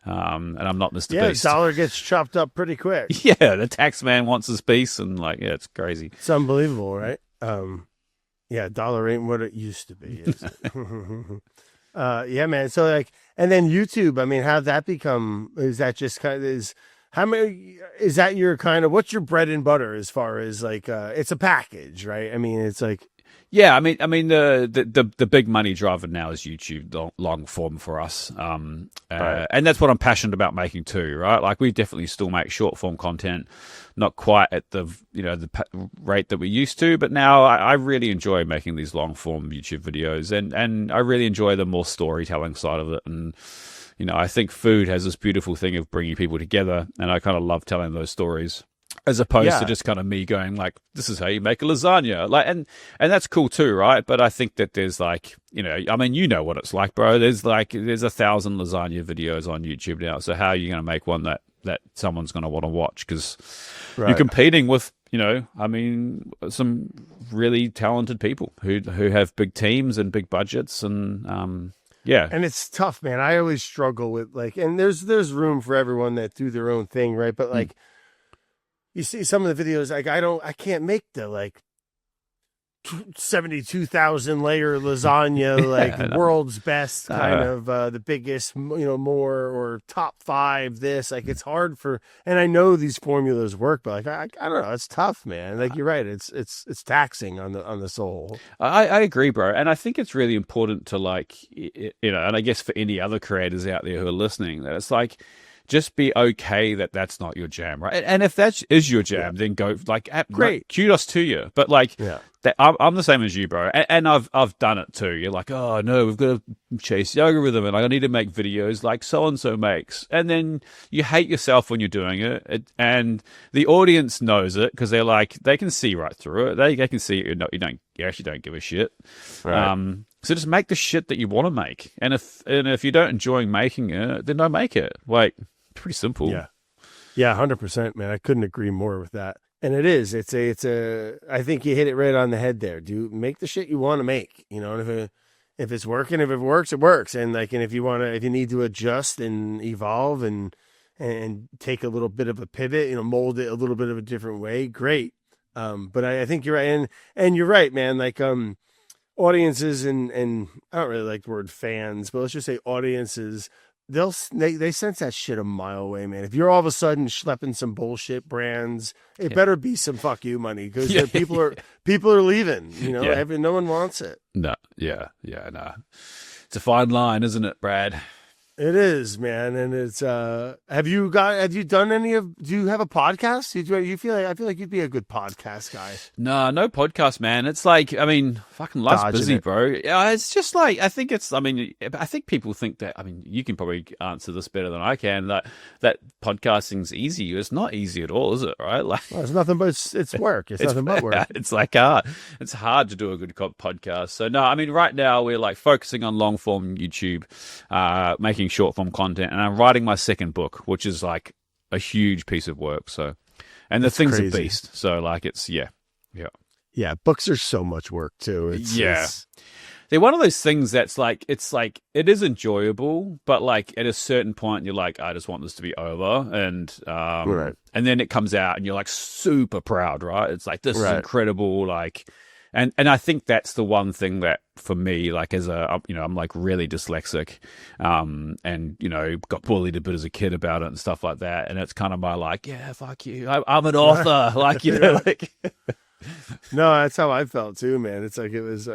I'm not Mr. Beast. Yeah, dollar gets chopped up pretty quick. Yeah, the tax man wants his piece, and like, it's crazy. It's unbelievable, right? Dollar ain't what it used to be. Is it? Yeah, man. So like, and then YouTube. I mean, how'd that become? Is that just kind of how many? Is that your kind of what's your bread and butter as far as like it's a package, right? I mean, it's like Yeah, the big money driver now is YouTube long form for us, Right. and that's what I'm passionate about making too, right? Like we definitely still make short form content, not quite at the rate that we used to, but now I really enjoy making these long form YouTube videos, and I really enjoy the more storytelling side of it, and I think food has this beautiful thing of bringing people together, and I kind of love telling those stories. As opposed to just kind of me going like, this is how you make a lasagna. Like, and that's cool too, right? But I think that there's like, what it's like, bro. There's 1,000 lasagna videos on YouTube now. So how are you going to make one that someone's going to want to watch? Because you're competing with, some really talented people who have big teams and big budgets and, yeah. And it's tough, man. I always struggle with and there's room for everyone that do their own thing, right? But like, you see some of the videos, like I can't make the 72,000 layer lasagna, world's best kind of the biggest, more or top 5 this. Like it's hard and I know these formulas work, but I don't know, it's tough, man. Like you're right, it's taxing on the soul. I agree, bro, and I think it's really important to and I guess for any other creators out there who are listening, that it's like, just be okay that that's not your jam, right? And if that is your jam, then go great, kudos to you. But I'm the same as you, bro, and I've done it too. You're like, oh no, we've got to chase the algorithm, and I need to make videos like so and so makes, and then you hate yourself when you're doing it, and the audience knows it because they can see right through it. They can see you actually don't give a shit. Right. So just make the shit that you want to make, and if you don't enjoy making it, then don't make it. Pretty simple. Yeah, 100%, man. I couldn't agree more with that. And it is. It's a. I think you hit it right on the head there. Make the shit you want to make. And if it's working, if it works, it works. And and if you need to adjust and evolve and take a little bit of a pivot, mold it a little bit of a different way, great. But I think you're right, and you're right, man. Audiences and I don't really like the word fans, but let's just say audiences. They sense that shit a mile away, man. If you're all of a sudden schlepping some bullshit brands, it better be some fuck you money because people are leaving. No one wants it. No, no. It's a fine line, isn't it, Brad? It is, man, and it's. Have you done any of? Do you have a podcast? I feel like you'd be a good podcast guy. No podcast, man. It's fucking life's busy, bro. Yeah, it's just I think it's. I think people think that. You can probably answer this better than I can. That podcasting's easy. It's not easy at all, is it? Right? It's nothing but it's work. It's nothing but work. It's it's hard to do a good podcast. So no, right now we're focusing on long form YouTube, making short form content, and I'm writing my second book, which is a huge piece of work. So, and the thing's crazy. A beast. So it's yeah. Books are so much work too. They're one of those things that's it is enjoyable, but at a certain point you're like, I just want this to be over, and and then it comes out and you're super proud, right? It's this is incredible, And I think that's the one thing that for me, as I'm really dyslexic, and got bullied a bit as a kid about it and stuff like that. And it's kind of my yeah, fuck you, I'm an author, No, that's how I felt too, man. It's it was.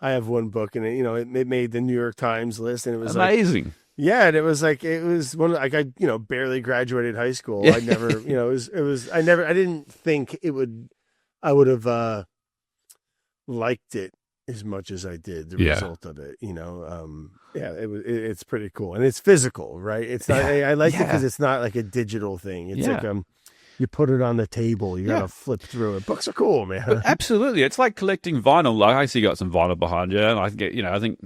I have one book, and it made the New York Times list, and it was amazing. And it was it was one I barely graduated high school. I never, I didn't think it would. I would have. Liked it as much as I did. The result of it, it's pretty cool, and it's physical, right? It's not. I like it because it's not a digital thing. It's you put it on the table, you gotta flip through it. Books are cool, man. But absolutely, it's like collecting vinyl. I see you got some vinyl behind you, and I think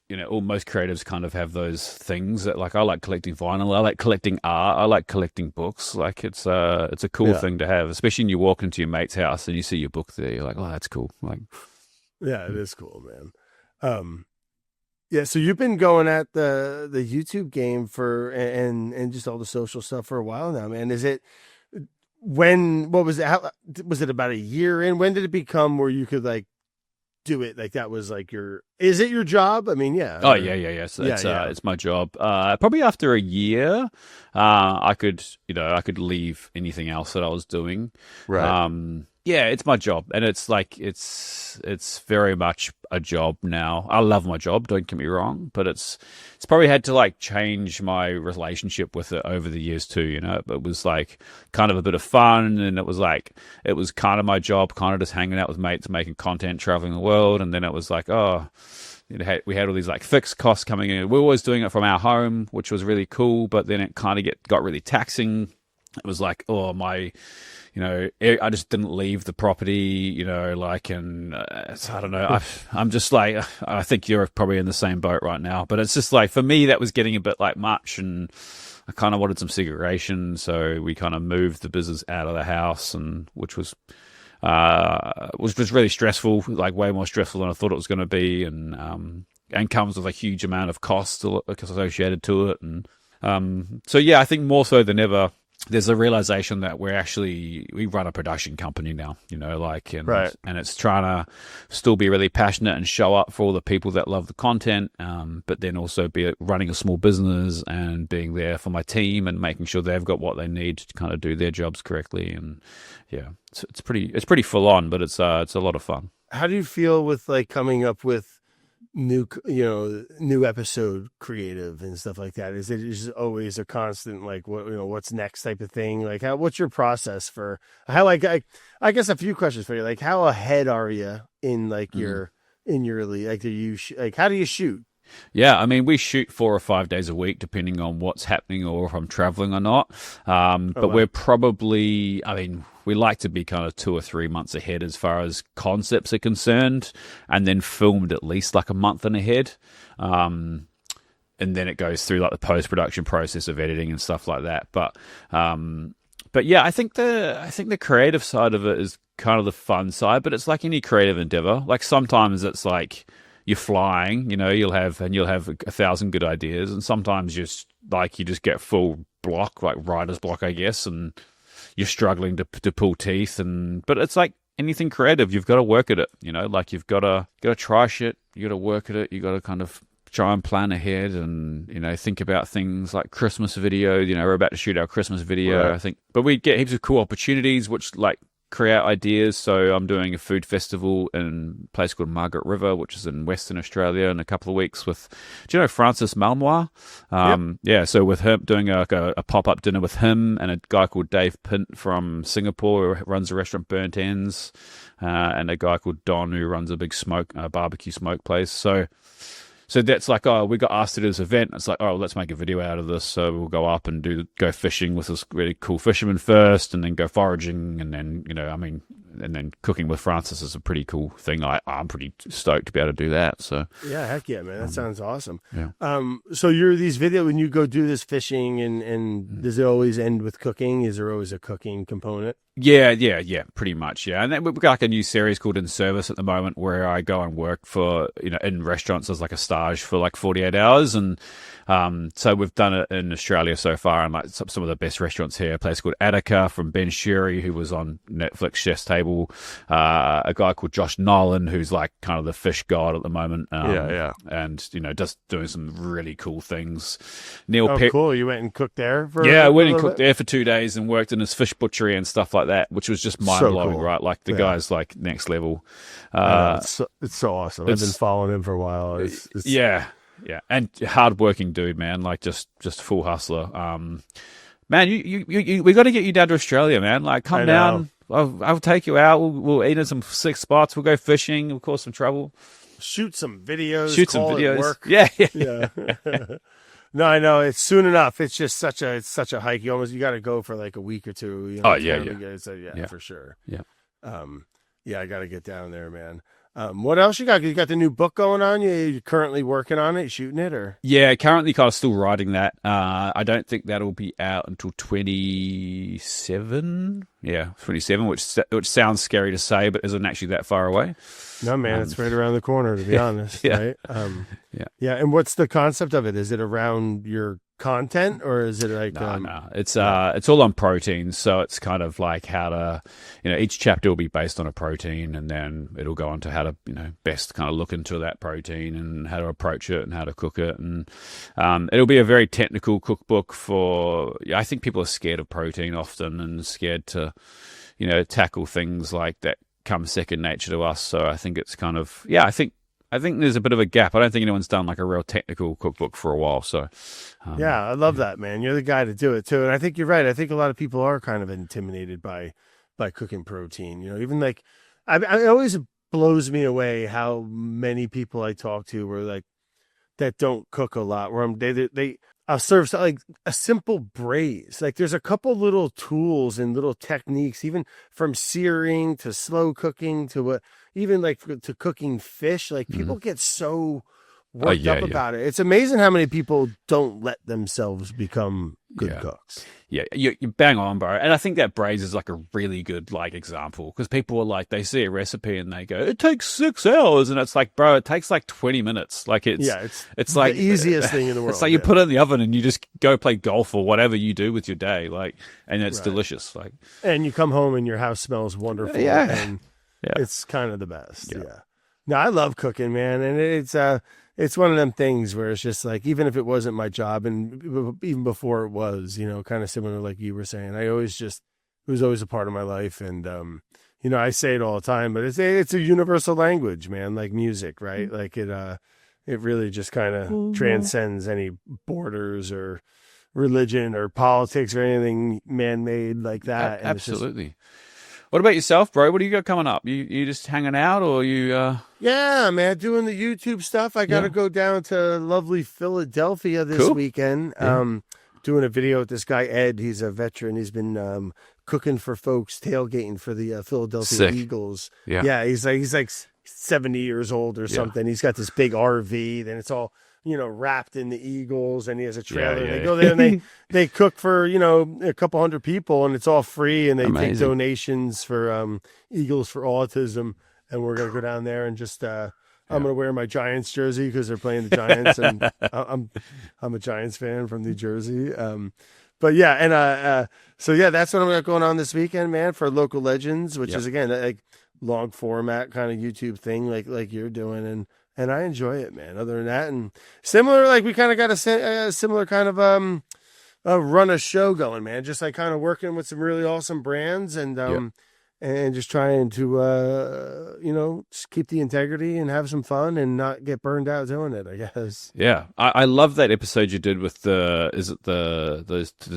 most creatives kind of have those things that I like collecting vinyl. I like collecting art. I like collecting books. It's a cool thing to have, especially when you walk into your mate's house and you see your book there. You're like, oh, that's cool. Yeah, it is cool, man. So you've been going at the YouTube game and just all the social stuff for a while now, man. Is it what was it? Was it about a year in? When did it become where you could do it that was is it your job? Yeah. Oh yeah. So it's my job. Probably after a year, I could leave anything else that I was doing. Right. Yeah, it's my job, and it's like it's very much a job now. I love my job, don't get me wrong, but it's probably had to like change my relationship with it over the years too. It was like kind of a bit of fun, and it was kind of my job, kind of just hanging out with mates, making content, traveling the world, and then it was like, oh. We had all these like fixed costs coming in. We were always doing it from our home, which was really cool, but then it kind of got really taxing. It was like, oh my. I just didn't leave the property, and I don't know. I'm just like, I think you're probably in the same boat right now, but it's just like, for me, that was getting a bit like much, and I kind of wanted some segregation. So we kind of moved the business out of the house, and which was really stressful, like way more stressful than I thought it was going to be. And comes with a huge amount of cost associated to it. And, so yeah, I think more so than ever, there's a realization that we run a production company now, right. And it's trying to still be really passionate and show up for all the people that love the content, but then also be running a small business and being there for my team and making sure they've got what they need to kind of do their jobs correctly. And yeah, it's pretty full on, but it's a lot of fun. How do you feel with like coming up with new episode creative and stuff like that? Is it just always a constant like what's next type of thing? Like what's your process for how, like, I guess a few questions for you, like how ahead are you in like your like, how do you shoot? Yeah, I mean, we shoot 4 or 5 days a week, depending on what's happening or if I'm traveling or not. But we're probably, we like to be kind of 2 or 3 months ahead as far as concepts are concerned, and then filmed at least like a month and ahead. And then it goes through like the post-production process of editing and stuff like that. But yeah, I think the creative side of it is kind of the fun side, but it's like any creative endeavor. Like sometimes it's like, you're flying, you'll have 1,000 good ideas, and sometimes you just get full block, like writer's block, I guess, and you're struggling to pull teeth. But it's like anything creative, you've got to work at it, like you've got to try shit, you got to work at it, you got to kind of try and plan ahead and, think about things like Christmas video. We're about to shoot our Christmas video, right. I think, but we get heaps of cool opportunities, which like create ideas. So I'm doing a food festival in a place called Margaret River, which is in Western Australia, in a couple of weeks with, do you know Francis Malmois? Yep. Yeah, so with him, doing a pop-up dinner with him and a guy called Dave Pint from Singapore who runs a restaurant Burnt Ends, and a guy called Don who runs a big barbecue smoke place. So that's like, we got asked to do this event. It's like, let's make a video out of this. So we'll go up and go fishing with this really cool fisherman first, and then go foraging, and then, and then cooking with Francis is a pretty cool thing. I'm pretty stoked to be able to do that. So yeah, heck yeah, man, that sounds awesome. Yeah. So when you go do this fishing, and does it always end with cooking? Is there always a cooking component? Yeah, pretty much, yeah. And then we've got like a new series called In Service at the moment, where I go and work for, in restaurants as like a stage for like 48 hours. And so we've done it in Australia so far, and like some of the best restaurants here. A place called Attica from Ben Sherry, who was on Netflix Chef's Table. A guy called Josh Nolan, who's like kind of the fish god at the moment. Yeah. And, just doing some really cool things. Cool. You went and cooked there? I went and cooked there for 2 days and worked in his fish butchery and stuff like that, which was just mind-blowing, cool. right? Like the guy's like next level. It's so awesome. I've been following him for a while. Yeah, and hard-working dude, man. Like just full hustler. Man, we got to get you down to Australia, man. Like come down. I'll take you out. We'll eat in some sick spots. We'll go fishing. We'll cause some trouble. Shoot some videos. Work. Yeah. No, I know it's soon enough. It's just such a hike. You got to go for like a week or two. Yeah, for sure. Yeah. I got to get down there, man. What else you got? You got the new book going on? You're currently working on it, shooting it, or? Yeah, currently kind of still writing that. I don't think that'll be out until 27. Yeah, 27, which sounds scary to say, but isn't actually that far away. No, man, it's right around the corner, to be honest. Yeah. Right? Yeah. And what's the concept of it? Is it around your content, or is it like no, it's all on proteins, so it's kind of like how to, each chapter will be based on a protein, and then it'll go on to how to best kind of look into that protein and how to approach it and how to cook it. And it'll be a very technical cookbook for, I think people are scared of protein often and scared to tackle things like that come second nature to us. So I think it's kind of, I think there's a bit of a gap. I don't think anyone's done like a real technical cookbook for a while. So, yeah, I love that, man. You're the guy to do it too. And I think you're right. I think a lot of people are kind of intimidated by cooking protein. Even like, it always blows me away how many people I talk to were like, that don't cook a lot, where I'll serve like a simple braise. Like there's a couple little tools and little techniques, even from searing to slow cooking to even like to cooking fish. Like people get so worked up about it. It's amazing how many people don't let themselves become good cooks. Yeah, you bang on, bro. And I think that braise is like a really good like example, because people are like, they see a recipe and they go, it takes 6 hours, and it's like, bro, it takes like 20 minutes. Like it's like the easiest thing in the world. It's like you put it in the oven and you just go play golf or whatever you do with your day, like, and it's delicious. Like, and you come home and your house smells wonderful. And it's kind of the best. Yeah. No, I love cooking, man, and it's one of them things where it's just like, even if it wasn't my job, and even before it was, kind of similar like you were saying, it was always a part of my life. And, I say it all the time, but it's a universal language, man, like music, right? Like it really just kind of transcends any borders or religion or politics or anything man-made like that. And absolutely. What about yourself, bro? What do you got coming up? You just hanging out, or you? Yeah, man, doing the YouTube stuff. I got to go down to lovely Philadelphia this weekend. Doing a video with this guy Ed. He's a veteran. He's been cooking for folks, tailgating for the Philadelphia Eagles. Yeah, he's like 70 years old or something. He's got this big RV. Then it's all wrapped in the Eagles, and he has a trailer. And they go there and they cook for a couple hundred people, and it's all free. And they take donations for Eagles for Autism. And we're gonna go down there and just I'm gonna wear my Giants jersey because they're playing the Giants, and I'm a Giants fan from New Jersey. But yeah, and so that's what I'm got going on this weekend, man, for Local Legends, which is again like long format kind of YouTube thing, like you're doing, and I enjoy it, man. Other than that, and similar, like we kind of got a similar kind of run a show going, man. Just like kind of working with some really awesome brands, and just trying to just keep the integrity and have some fun and not get burned out doing it, I guess. Yeah, I love that episode you did with the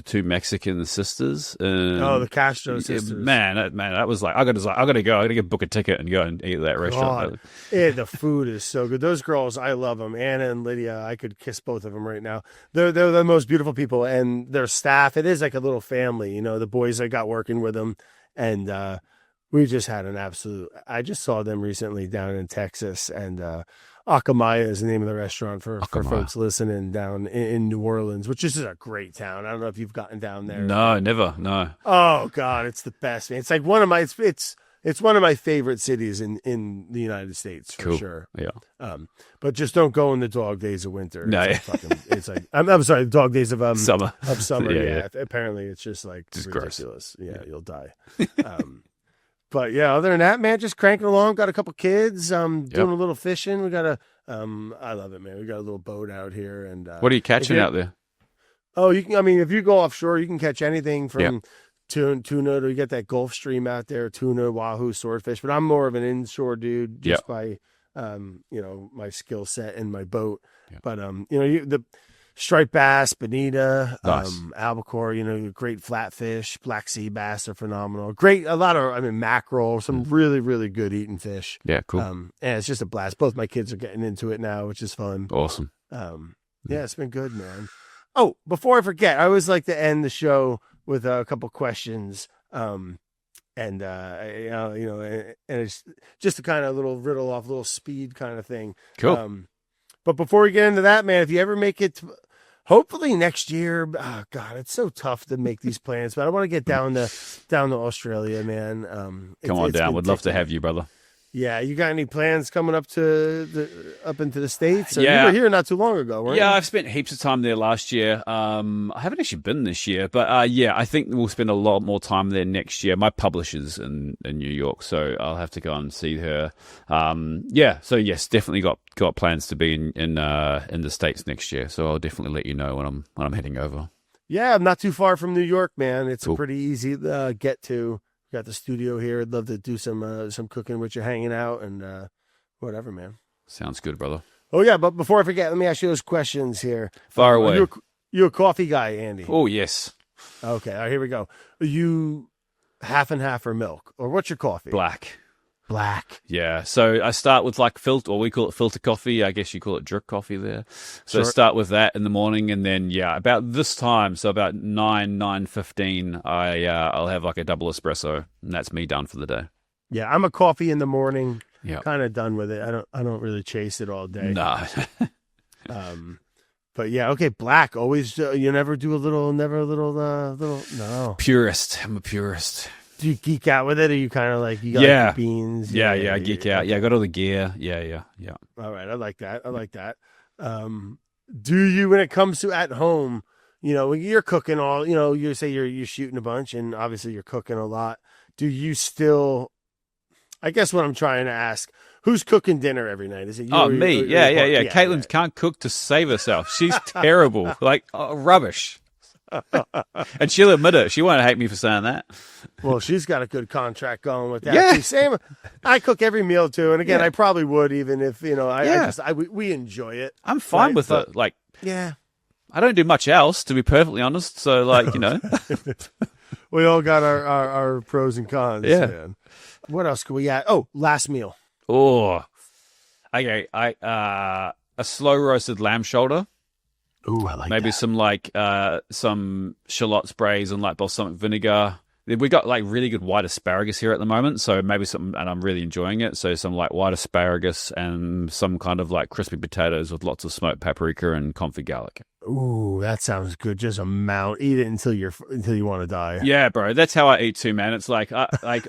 two Mexican sisters. The Castro sisters. Man, that was like, I gotta book a ticket and go and eat at that restaurant. The food is so good. Those girls, I love them. Anna and Lydia, I could kiss both of them right now. They're the most beautiful people, and their staff, it is like a little family. The boys I got working with them, and we just had an absolute. I just saw them recently down in Texas, and Akamaya is the name of the restaurant for folks listening down in New Orleans, which is a great town. I don't know if you've gotten down there. No, never. No. Oh God, it's the best, man. It's like one of my. It's one of my favorite cities in the United States for sure. Yeah. But just don't go in the dog days of winter. No. It's like I'm sorry, the dog days of summer. Of summer. Yeah. Apparently, it's just like just ridiculous. Gross. Yeah, you'll die. But yeah, other than that, man, just cranking along. Got a couple kids. Doing a little fishing. We got I love it, man. We got a little boat out here, and what are you catching out there? Oh, you can. I mean, if you go offshore, you can catch anything from tuna to you get that Gulf Stream out there, tuna, wahoo, swordfish. But I'm more of an inshore dude, just by my skill set and my boat. Yeah. But the striped bass, bonita, nice. Albacore, great flatfish, black sea bass are phenomenal. Great, a lot of, mackerel, some really, really good eating fish. Yeah, cool. And it's just a blast. Both my kids are getting into it now, which is fun. Awesome. It's been good, man. Oh, before I forget, I always like to end the show with a couple questions. And it's just a kind of little riddle off, little speed kind of thing. Cool. But before we get into that, man, if you ever make it, hopefully next year. Oh God, it's so tough to make these plans. But I want to get down to Australia, man. Come on down. Would love to have you, brother. Yeah, you got any plans coming up into the States? Or Yeah, you were here not too long ago, weren't you? Yeah, I've spent heaps of time there last year. I haven't actually been this year, but I think we'll spend a lot more time there next year. My publisher's in New York, so I'll have to go and see her. So yes, definitely got plans to be in the States next year. So I'll definitely let you know when I'm heading over. Yeah, I'm not too far from New York, man. It's cool. a pretty easy get to. got the studio here. I'd love to do some cooking with you, hanging out, and whatever, man. Sounds good, brother. Oh yeah, but before I forget, let me ask you those questions here. Far away. You a coffee guy, Andy? Oh yes. Okay, all right, here we go. Are you half and half or milk, or what's your coffee? Black. Yeah. So I start with like filter, or we call it filter coffee. I guess you call it drip coffee there. So Sure. I start with that in the morning, and then about this time, so about 9:15, I'll have like a double espresso, and that's me done for the day. Yeah, I'm a coffee in the morning. Yeah. Kind of done with it. I don't really chase it all day. No. But yeah, okay, black. Always, you never do a little. No. Purist. I'm a purist. Do you geek out with it, or you kind of like you got Yeah. like the beans? Yeah, I geek out. Yeah, I got all the gear. Yeah. All right, I like that. Do you, when it comes to at home, when you're cooking all, you say you're shooting a bunch, and obviously you're cooking a lot. Do you still? I guess what I'm trying to ask: who's cooking dinner every night? Is it you? Oh, or me. or Yeah. Caitlin can't cook to save herself. She's terrible. Like, rubbish. And she'll admit it. She won't hate me for saying that. Well, she's got a good contract going with that. Yeah. See, same. I cook every meal too, and again, Yeah. I probably would even if Yeah. we enjoy it. I'm fine Right, with but- it. Like, Yeah, I don't do much else, to be perfectly honest. So, like, we all got our pros and cons. Yeah. Man. What else could we add? Oh, last meal. oh, okay. A slow roasted lamb shoulder. Ooh, I like Maybe that. some shallots braised and like balsamic vinegar. We got like really good white asparagus here at the moment, so maybe some, and I'm really enjoying it. So some like white asparagus and some kind of like crispy potatoes with lots of smoked paprika and confit garlic. Ooh, that sounds good. Just eat it until you want to die. Yeah, bro, that's how I eat too, man. It's like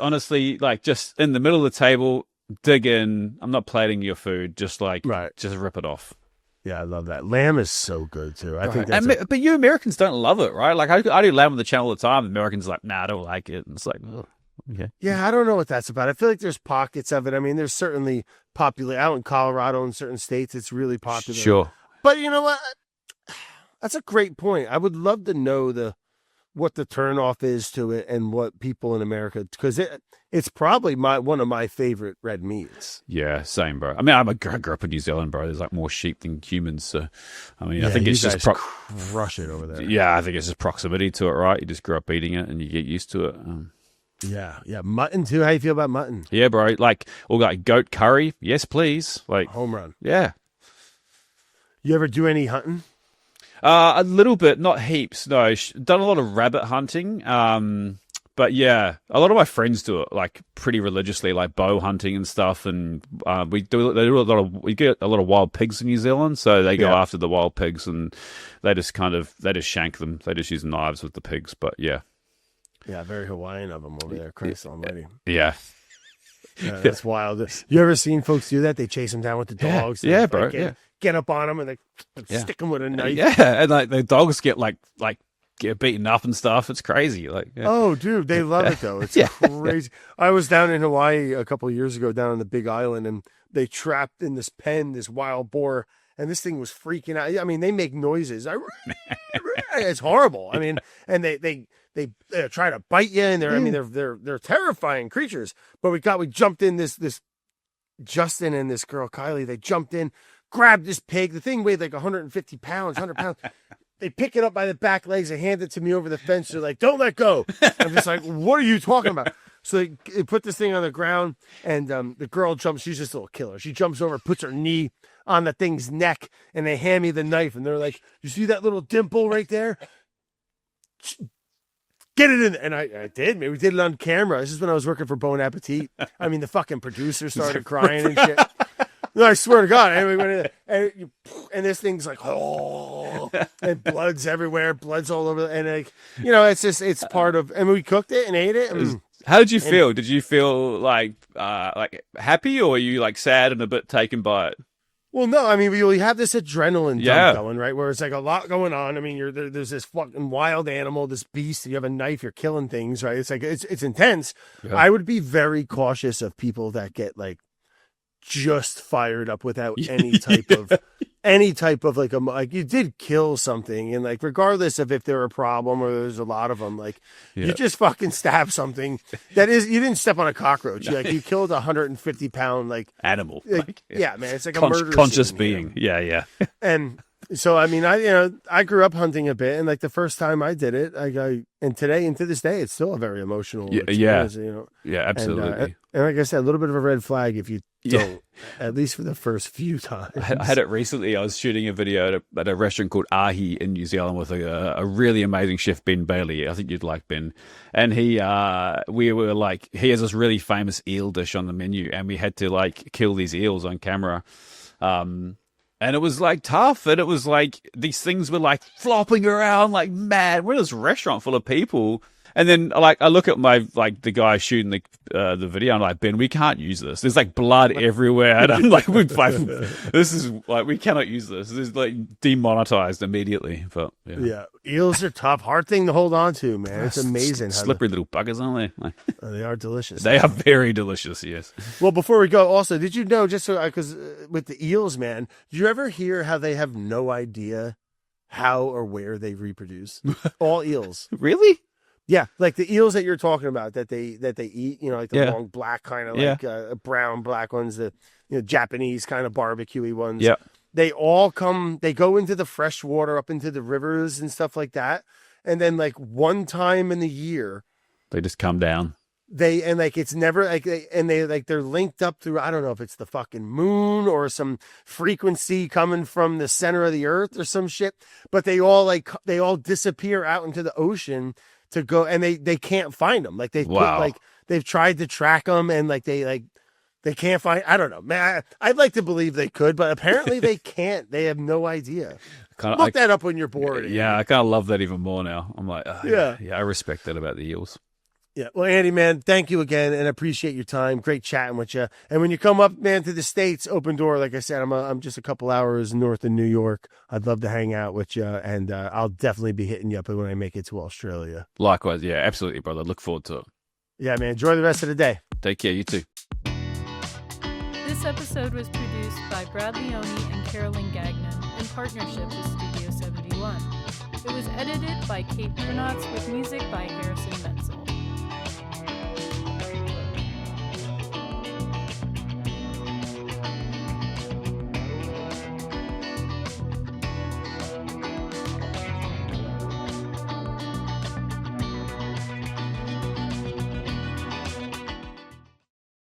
honestly, like just in the middle of the table, dig in. I'm not plating your food, just rip it off. Yeah, I love that. Lamb is so good too. I think that's but you Americans don't love it, right? Like I do lamb on the channel all the time. Americans are like, nah, I don't like it. And it's like, oh, okay. Yeah, I don't know what that's about. I feel like there's pockets of it. I mean, there's certainly popular out in Colorado in certain states. It's really popular. Sure. But you know what? That's a great point. I would love to know what the turnoff is to it and what people in America, because it's probably one of my favorite red meats. Yeah, same, bro. I mean, I grew up in New Zealand, bro. There's like more sheep than humans, so I mean, I think it's just crush it over there. Yeah, I think it's just proximity to it, right? You just grew up eating it and you get used to it. Yeah, mutton too. How you feel about mutton? Yeah, bro. Like, or like goat curry. Yes, please. Like, Home run. yeah. You ever do any hunting? A little bit, not heaps. No, done a lot of rabbit hunting. But yeah, a lot of my friends do it like pretty religiously, like bow hunting and stuff. And we get a lot of wild pigs in New Zealand, so they go after the wild pigs and they just shank them. They just use knives with the pigs. But yeah, very Hawaiian of them over there. Christ Almighty. Yeah. That's wild. You ever seen folks do that? They chase them down with the dogs. Yeah, bro. Get up on them and they stick them with a knife. Yeah, and like the dogs get get beaten up and stuff. It's crazy. Like, oh, dude, they love it though. It's crazy. I was down in Hawaii a couple of years ago, down on the Big Island, and they trapped in this pen this wild boar, and this thing was freaking out. I mean, they make noises. It's horrible. I mean, and they try to bite you, and they're terrifying creatures. But we jumped in this Justin and this girl Kylie. They jumped in, grabbed this pig. The thing weighed like 150 pounds, 100 pounds. They pick it up by the back legs and hand it to me over the fence. They're like, don't let go. I'm just like, what are you talking about? So they put this thing on the ground, and the girl jumps. She's just a little killer. She jumps over, puts her knee on the thing's neck, and they hand me the knife. And they're like, you see that little dimple right there? Get it in. And I did. We did it on camera. This is when I was working for Bon Appetit. I mean, the fucking producer started crying and shit. No, I swear to God. And we went in, and this thing's like, oh, and blood's everywhere. Blood's all over. And it's part of, and we cooked it and ate it. How did you feel? Did you feel like happy, or were you like sad and a bit taken by it? Well, no, I mean, we have this adrenaline dump going, right? Where it's like a lot going on. I mean, there's this fucking wild animal, this beast. You have a knife, you're killing things, right? It's like, it's intense. Yeah. I would be very cautious of people that get like just fired up without any type of any type of like you did kill something, and like regardless of if they're a problem or there's a lot of them, like you just fucking stab something that is, you didn't step on a cockroach. You killed a 150-pound like animal. Yeah, man, it's like a murder conscious scene, being. Yeah. And so I mean, I grew up hunting a bit, and like the first time I did it, and to this day, it's still a very emotional experience, Yeah, absolutely. And like I said, a little bit of a red flag if you don't, at least for the first few times. I had it recently. I was shooting a video at a restaurant called Ahi in New Zealand with a really amazing chef, Ben Bailey. I think you'd like Ben. And he has this really famous eel dish on the menu, and we had to like kill these eels on camera. And it was like tough, and it was like these things were like flopping around like mad. We're in this restaurant full of people. And then, like, I look at the guy shooting the video, and I'm like, Ben, we can't use this. There's like blood everywhere, and I'm like, this is like, we cannot use this. This is like demonetized immediately. But yeah, eels are tough, hard thing to hold on to, man. It's amazing. Slippery little buggers, aren't they? They are delicious. They are very delicious. Yes. Well, before we go, also, did you know, just so because with the eels, man, did you ever hear how they have no idea how or where they reproduce? All eels, really? Yeah, like the eels that you're talking about that they eat, like the long black kind of like brown black ones, the Japanese kind of barbecuey ones. Yeah, they go into the fresh water up into the rivers and stuff like that, and then like one time in the year they just come down. It's never like they're linked up through, I don't know if it's the fucking moon or some frequency coming from the center of the earth or some shit, but they all disappear out into the ocean to go, and they can't find them. Like they've tried to track them, and they can't find. I don't know, man. I'd like to believe they could, but apparently they can't. They have no idea. Look that up when you're bored. Yeah, I kind of love that even more now. I'm like, yeah, I respect that about the eels. Yeah. Well, Andy, man, thank you again, and appreciate your time. Great chatting with you. And when you come up, man, to the States, open door. Like I said, I'm just a couple hours north of New York. I'd love to hang out with you, and I'll definitely be hitting you up when I make it to Australia. Likewise. Yeah, absolutely, brother. Look forward to it. Yeah, man. Enjoy the rest of the day. Take care. You too. This episode was produced by Brad Leone and Carolyn Gagnon in partnership with Studio 71. It was edited by Kate Brunotts with music by Harrison Menzel.